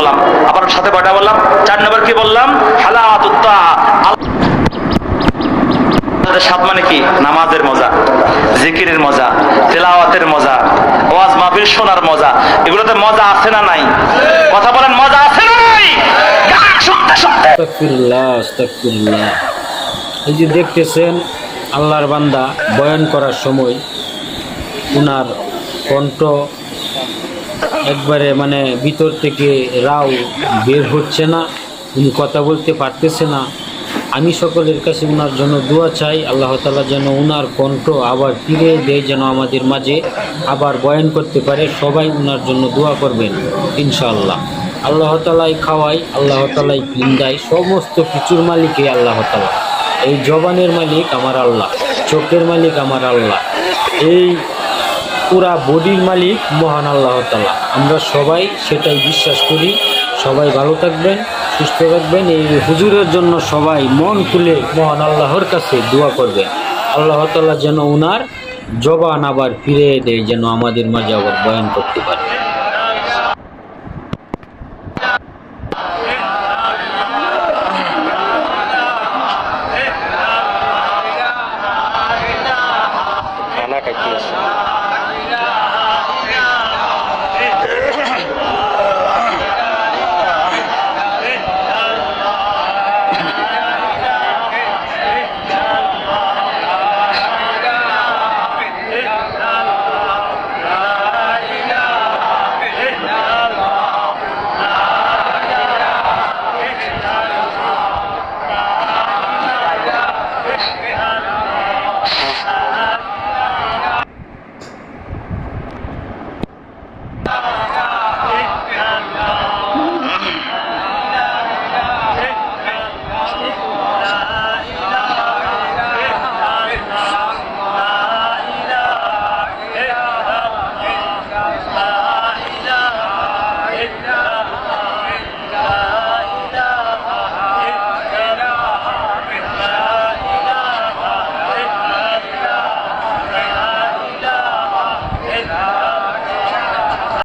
বললাম, আবার সাথে কয়টা বললাম? 4 নম্বর কি বললাম? হালাওয়াতুত তাআ। সাত মানে কি? নামাজের মজা, জিকিরের মজা, তেলাওয়াতের মজা, ওয়াজ মাহফিল শোনার মজা। এগুলোতে মজা আছে না নাই? কথা বলেন, মজা আছে না নাই? গান শুনতে শুনতে আস্তাগফিরুল্লাহ, আস্তাগফিরুল্লাহ। এই যে দেখতেছেন আল্লাহর বান্দা বয়ান করার সময় উনার কণ্ঠ একবারে মানে ভিতর থেকে রাও বের হচ্ছে না, উনি কথা বলতে পারতেছে না। আমি সকলের কাছে উনার জন্য দোয়া চাই, আল্লাহ তাআলা যেন উনার কণ্ঠ আবার ফিরে দেয়, যেন আমাদের মাঝে আবার বয়ান করতে পারে। সবাই উনার জন্য দোয়া করবেন ইনশাআল্লাহ। আল্লাহ তাআলাই খাওয়াই, আল্লাহ তাআলাই পিন্দায়, সমস্ত কিছুর মালিকই আল্লাহ তাআলা। এই জবানের মালিক আমার আল্লাহ, চোখের মালিক আমার আল্লাহ, এই পুরা বডির মালিক মহান আল্লাহ তাআলা। আমরা সবাই সেটাই বিশ্বাস করি। সবাই ভালো থাকবেন, সুস্থ থাকবেন। এই হুজুরের জন্য সবাই মন খুলে মহান আল্লাহর কাছে দোয়া করবেন। আল্লাহ তাআলা যেন উনার জবান আবার ফিরে দেয়, যেন আমাদের মাঝে আবার বয়ান করতে পারে।